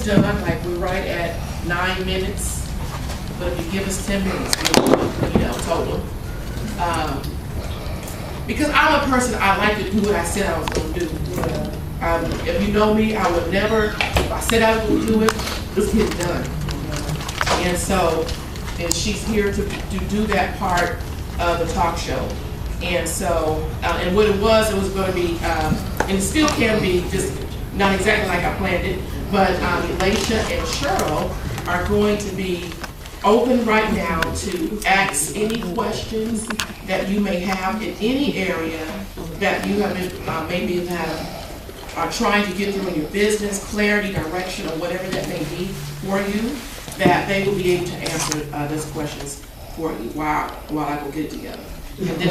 done, like we're right at 9 minutes, but if you give us 10 minutes, total. Because I'm a person, I like to do what I said I was going to do. If you know me, I would never, if I said I was going to do it, let's get it done. And so, and she's here to do that part of the talk show. And so, and what it was going to be, and it still can be just not exactly like I planned it, but Elisha and Cheryl are going to be open right now to ask any questions that you may have in any area that you have been, maybe are trying to get through in your business, clarity, direction, or whatever that may be for you, that they will be able to answer those questions for you while I go get it together. And then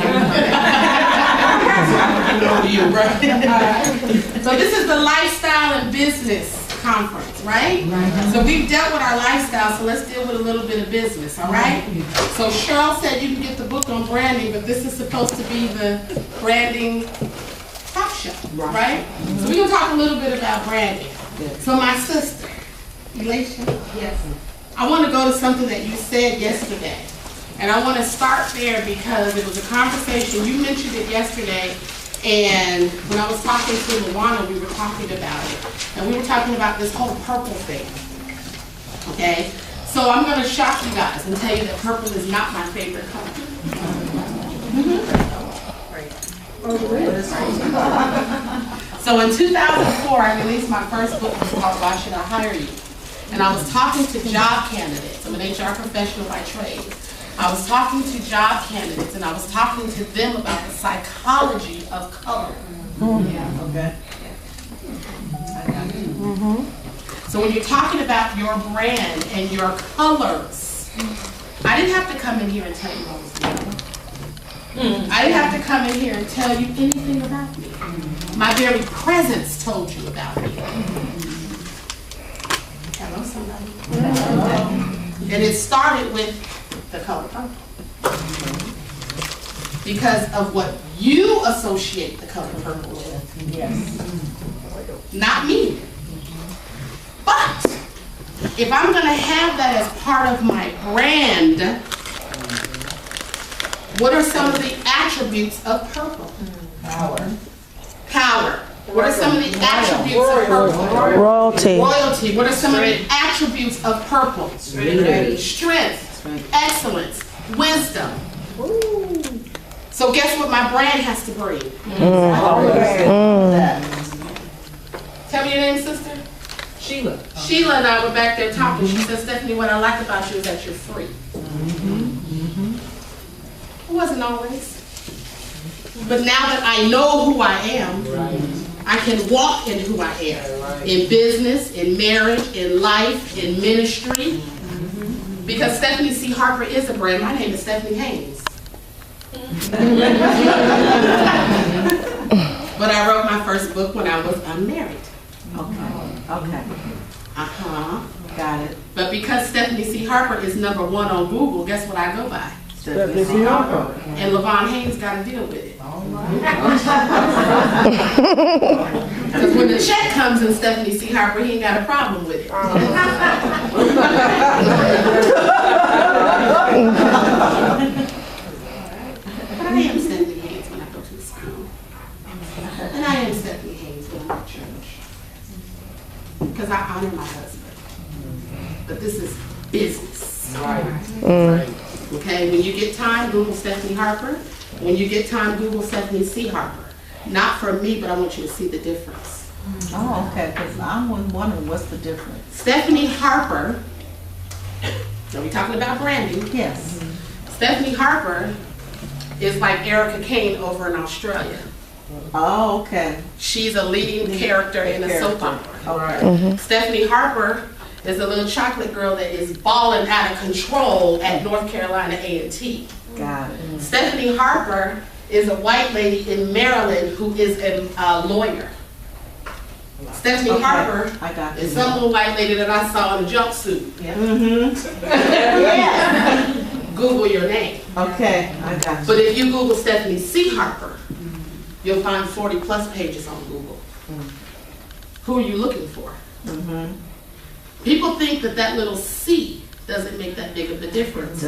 I'm over you, right? So this is the Lifestyle and Business Conference, right? So we've dealt with our lifestyle, so let's deal with a little bit of business, all right? So Cheryl said you can get the book on branding, but this is supposed to be the branding talk show, right? So we're going to talk a little bit about branding. So my sister, Elisha, yes, I want to go to something that you said yesterday. And I want to start there because it was a conversation, you mentioned it yesterday, and when I was talking to Luana, we were talking about it. And we were talking about this whole purple thing, okay? So I'm going to shock you guys and tell you that purple is not my favorite color. So in 2004, I released my first book called Why Should I Hire You? And I was talking to job candidates. I'm an HR professional by trade. I was talking to job candidates and I was talking to them about the psychology of color. Yeah, okay. So when you're talking about your brand and your colors, I didn't have to come in here and tell you I was yellow. I didn't have to come in here and tell you anything about me. My very presence told you about me. Hello, somebody. And it started with the color purple. Because of what you associate the color purple with. Yes. Not me. But if I'm going to have that as part of my brand, what are some of the attributes of purple? Power. Power. What are some of the attributes of purple? Royalty. Royalty. What are some of the attributes of purple? Strength. Excellence. Wisdom. So guess what my brand has to bring? Tell me your name, sister. Sheila. Sheila and I were back there talking. She said, Stephanie, what I like about you is that you're free. It wasn't always. But now that I know who I am, I can walk in who I am. In business, in marriage, in life, in ministry. Because Stephanie C. Harper is a brand. My name is Stephanie Haynes. But I wrote my first book when I was unmarried. Okay. Got it. But because Stephanie C. Harper is #1 on Google, guess what I go by? Stephanie C. Harper. And Levon Haynes got to deal with it. Because when the check comes in Stephanie C. Harper, he ain't got a problem with it. But I am Stephanie Haynes when I go to the school. And I am Stephanie Haynes when I'm at church. Because I honor my husband. But this is business. Okay, when you get time, Google Stephanie Harper. When you get time, Google Stephanie C. Harper. Not for me, but I want you to see the difference. Oh, okay, because I'm wondering what's the difference. Stephanie Harper, are we talking about branding? Yes. Stephanie Harper is like Erica Kane over in Australia. Oh, okay. She's a leading character in a soap opera. Okay. Stephanie Harper is a little chocolate girl that is balling out of control at North Carolina A&T. Got it. Stephanie Harper is a white lady in Maryland who is a lawyer. Stephanie Harper is some little white lady that I saw in a jumpsuit. Yeah. Google your name. Okay, I got you. But if you Google Stephanie C. Harper, you'll find 40+ pages on Google. Who are you looking for? People think that that little C doesn't make that big of a difference,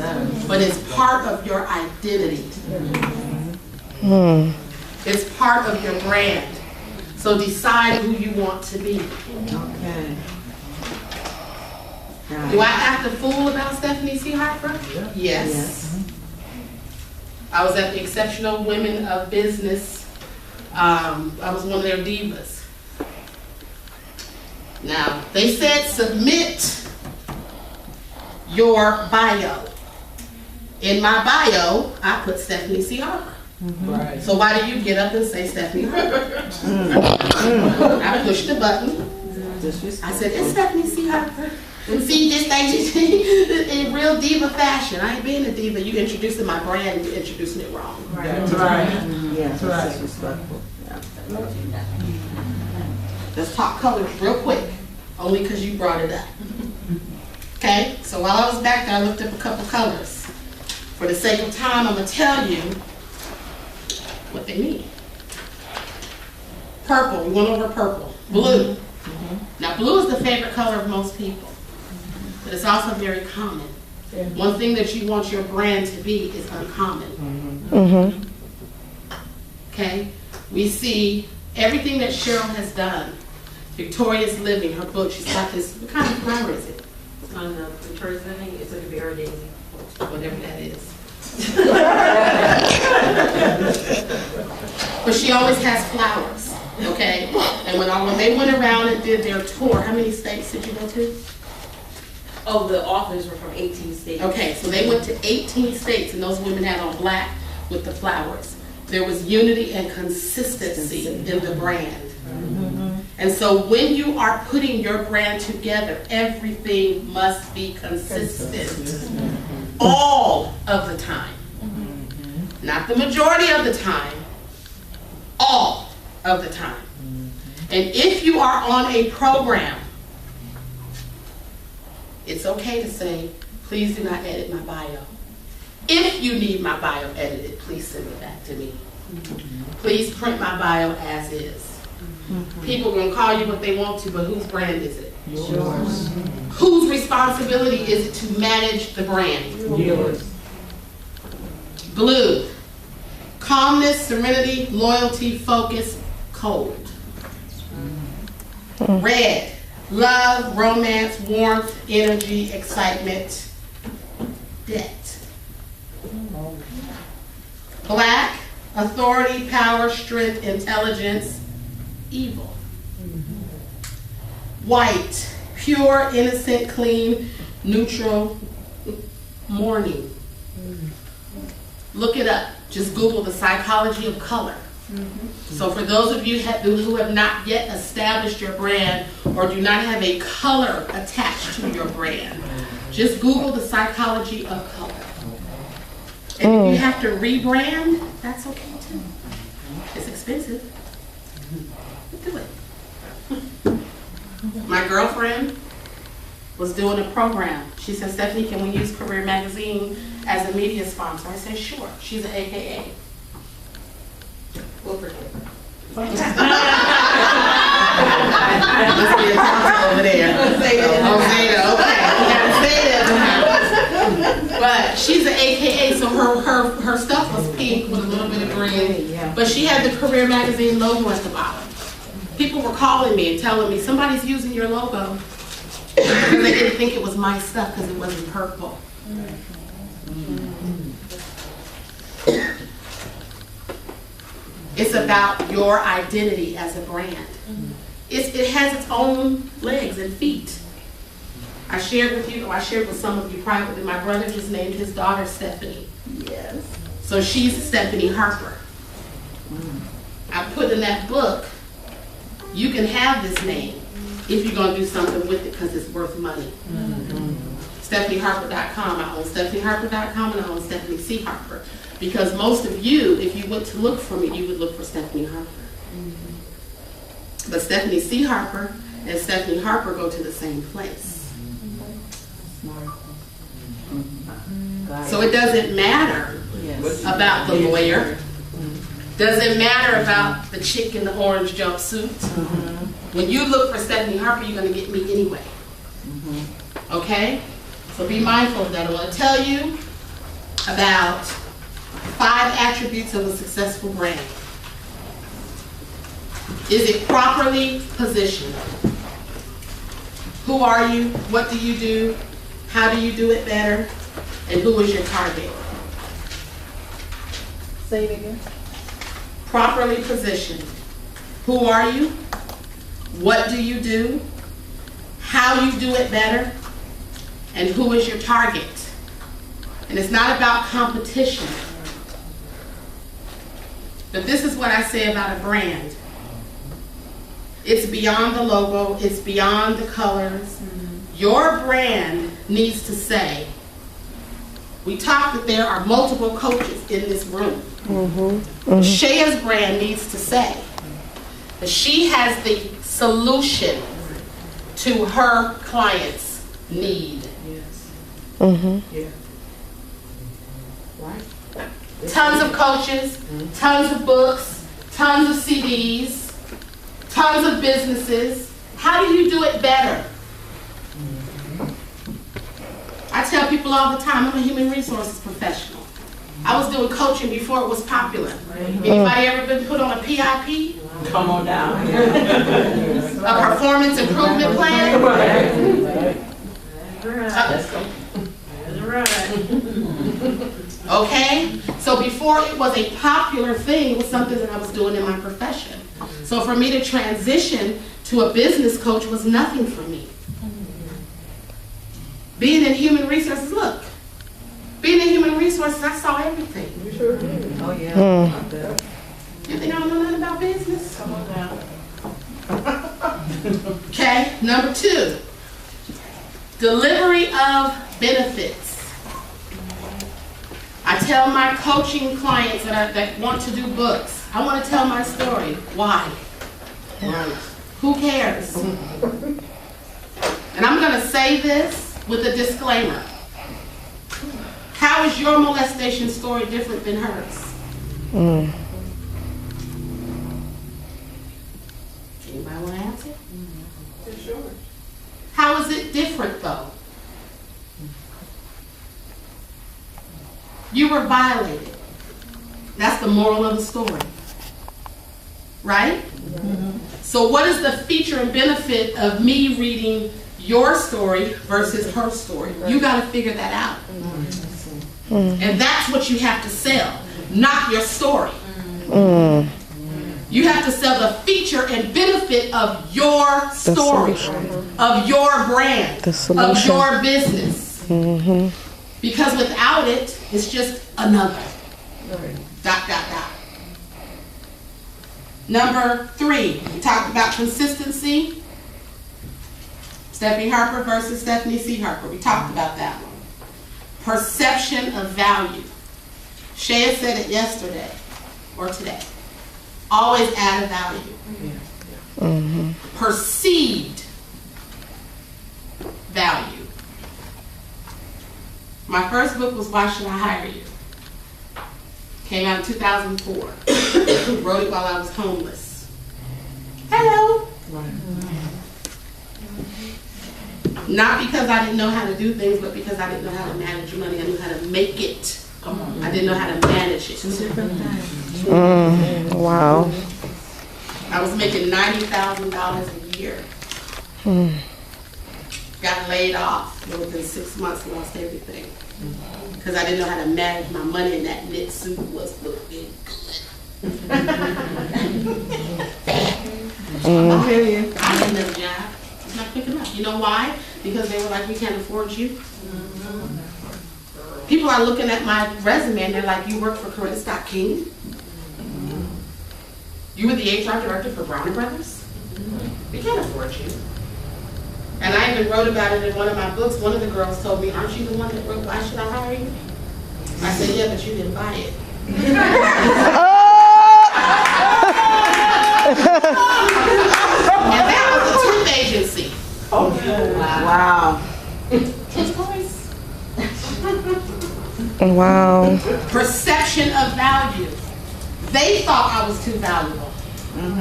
but it's part of your identity. It's part of your brand. So decide who you want to be. Okay. Do I act a fool about Stephanie C. Harper? Yes. I was at the Exceptional Women of Business. I was one of their divas. Now, they said submit your bio. In my bio, I put Stephanie C. Harper. Right. So why do you get up and say Stephanie Harper? I pushed the button. I said, it's Stephanie C. Harper. And see, just like in real diva fashion. I ain't being a diva. You introducing my brand and you introducing it wrong. Right. Yeah, that's disrespectful. Yeah. Let's talk colors real quick, only because you brought it up. Okay, so while I was back there, I looked up a couple colors. For the sake of time, I'm going to tell you what they mean. Purple, we went over purple. Blue. Now, blue is the favorite color of most people, but it's also very common. One thing that you want your brand to be is uncommon. Okay? We see everything that Cheryl has done. Victoria's Living, her book, she's got this, what kind of flower is it? It's not a Victoria's Living, it's like a berry daisy. Whatever that is. But she always has flowers, okay? And when they went around and did their tour, how many states did you go to? Oh, the authors were from 18 states. Okay, so they went to 18 states and those women had on black with the flowers. There was unity and consistency in the brand. And so when you are putting your brand together, everything must be consistent. All of the time. Not the majority of the time. All of the time. And if you are on a program, it's okay to say, please do not edit my bio. If you need my bio edited, please send it back to me. Please print my bio as is. People are going to call you what they want to, but whose brand is it? Yours. Whose responsibility is it to manage the brand? Yours. Blue. Calmness, serenity, loyalty, focus, cold. Red. Love, romance, warmth, energy, excitement, debt. Black. Authority, power, strength, intelligence, evil. White, pure, innocent, clean, neutral, mourning. Look it up. Just Google the psychology of color. So for those of you who have not yet established your brand or do not have a color attached to your brand, just Google the psychology of color. And if you have to rebrand, that's okay too. It's expensive. Do it. My girlfriend was doing a program. She said, Stephanie, can we use Career Magazine as a media sponsor? I said, sure. She's an AKA. We'll forget her. Must be a sponsor over there. Okay, we gotta say that. But she's an AKA, so her stuff was pink with a little bit of green. But she had the Career Magazine logo at the bottom. People were calling me and telling me, somebody's using your logo. Because they didn't think it was my stuff because it wasn't purple. It's about your identity as a brand. It has its own legs and feet. I shared with some of you privately, my brother just named his daughter Stephanie. Yes. So she's Stephanie Harper. I put in that book, you can have this name if you're going to do something with it because it's worth money. StephanieHarper.com. I own StephanieHarper.com and I own Stephanie C. Harper. Because most of you, if you went to look for me, you would look for Stephanie Harper. But Stephanie C. Harper and Stephanie Harper go to the same place. So it doesn't matter about the lawyer. Doesn't matter about the chick in the orange jumpsuit. When you look for Stephanie Harper, you're going to get me anyway. Okay? So be mindful of that. I want to tell you about 5 attributes of a successful brand. Is it properly positioned? Who are you? What do you do? How do you do it better? And who is your target? Say it again. Properly positioned. Who are you? What do you do? How you do it better? And who is your target? And it's not about competition. But this is what I say about a brand. It's beyond the logo. It's beyond the colors. Your brand needs to say, we talked that there are multiple coaches in this room. Shaya's brand needs to say that she has the solution to her client's need. Yeah. Right. Tons of coaches, tons of books, tons of CDs, tons of businesses. How do you do it better? I tell people all the time, I'm a human resources professional. I was doing coaching before it was popular. Anybody ever been put on a PIP? Come on down. A performance improvement plan? Okay? So before it was a popular thing, it was something that I was doing in my profession. So for me to transition to a business coach was nothing for me. Being in human resources, look. Being in human resources, I saw everything. Oh, yeah. You think I don't know nothing about business? Come on down. Okay, number 2. Delivery of benefits. I tell my coaching clients that want to do books, I want to tell my story. Why? Who cares? And I'm going to say this with a disclaimer. How is your molestation story different than hers? Anybody want to answer? Sure. How is it different though? You were violated. That's the moral of the story. Right? So what is the feature and benefit of me reading your story versus her story? You got to figure that out. And that's what you have to sell, not your story. You have to sell the feature and benefit of your story, of your brand, of your business. Because without it, it's just another. ... Number 3, we talked about consistency. Stephanie Harper versus Stephanie C. Harper. We talked about that one. Perception of value. Shaya said it yesterday or today. Always add a value. Perceived value. My first book was Why Should I Hire You? Came out in 2004. Wrote it while I was homeless. Hello. Not because I didn't know how to do things, but because I didn't know how to manage money. I knew how to make it. I didn't know how to manage it. Wow. I was making $90,000 a year. Got laid off. Within 6 months, lost everything. Because I didn't know how to manage my money, and that knit suit was looking good. I hear you. I didn't have a job. It's not quick enough. You know why? Because they were like, we can't afford you. People are looking at my resume and they're like, you work for Coretta Scott King? You were the HR director for Brown & Brothers? We can't afford you. And I even wrote about it in one of my books. One of the girls told me, aren't you the one that wrote Why Should I Hire You? I said, yeah, but you didn't buy it. And that was a temp agency. Oh, wow. Wow. Perception of value. They thought I was too valuable.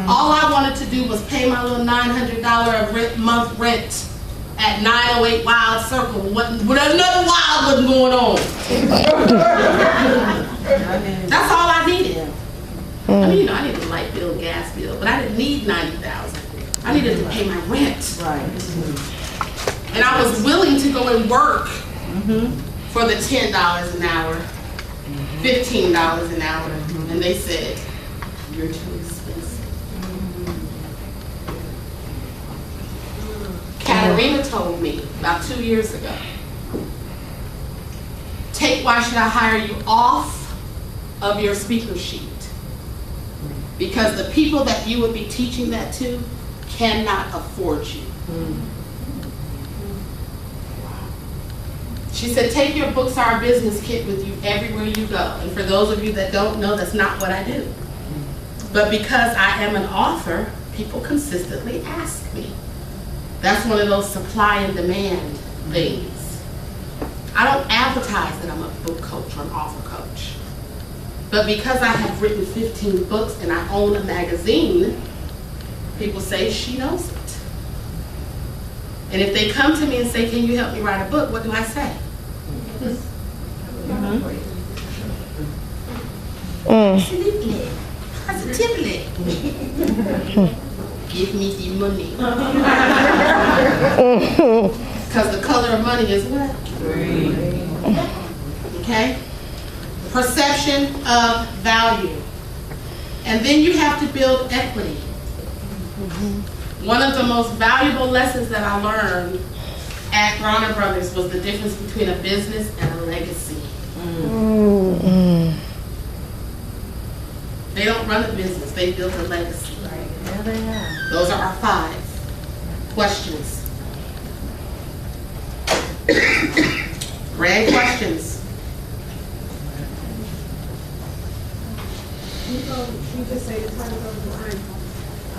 All I wanted to do was pay my little $900 a month rent at 908 Wild Circle with another wild wasn't going on. That's all I needed. I mean, I needed a light bill, gas bill, but I didn't need $90,000. I needed to pay my rent. Right. And I was willing to go and work for the $10 an hour, $15 an hour, and they said, "You're too expensive." Katarina told me about 2 years ago, "Take Why Should I Hire You off of your speaker sheet, because the people that you would be teaching that to cannot afford you." She said, "Take your Books Are a Business kit with you everywhere you go." And for those of you that don't know, that's not what I do. But because I am an author, people consistently ask me. That's one of those supply and demand things. I don't advertise that I'm a book coach or an author coach. But because I have written 15 books and I own a magazine, people say she knows it. And if they come to me and say, "Can you help me write a book?" what do I say? Absolutely. Positively. Give me the money. Because the color of money is what? Green. Okay? Perception of value. And then you have to build equity. One of the most valuable lessons that I learned at Bronner Brothers was the difference between a business and a legacy. They don't run a business, they build a legacy. Right. Yeah, they are. Those are our 5 questions. Grand questions. You just say the title of the brand.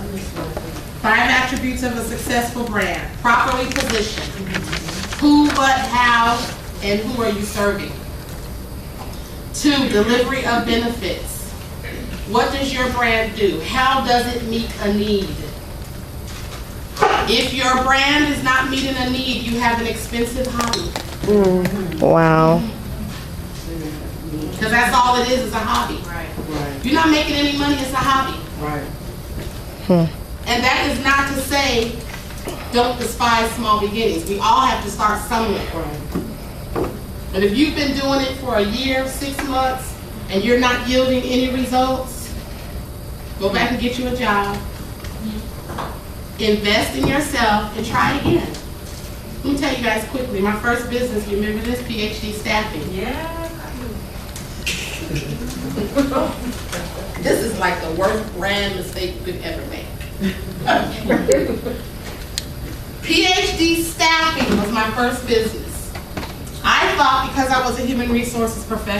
I missed one. 5 attributes of a successful brand. Properly positioned. Who, what, how, and who are you serving? 2, delivery of benefits. What does your brand do? How does it meet a need? If your brand is not meeting a need, you have an expensive hobby. Wow. Because that's all it is a hobby. Right. You're not making any money, it's a hobby. Right. And that is not to say don't despise small beginnings. We all have to start somewhere. But if you've been doing it for a year, 6 months, and you're not yielding any results, go back and get you a job. Invest in yourself and try again. Let me tell you guys quickly, my first business, you remember this? PhD Staffing. Yeah. This is like the worst brand mistake you could ever make. PhD Staffing was my first business. I thought because I was a human resources professional,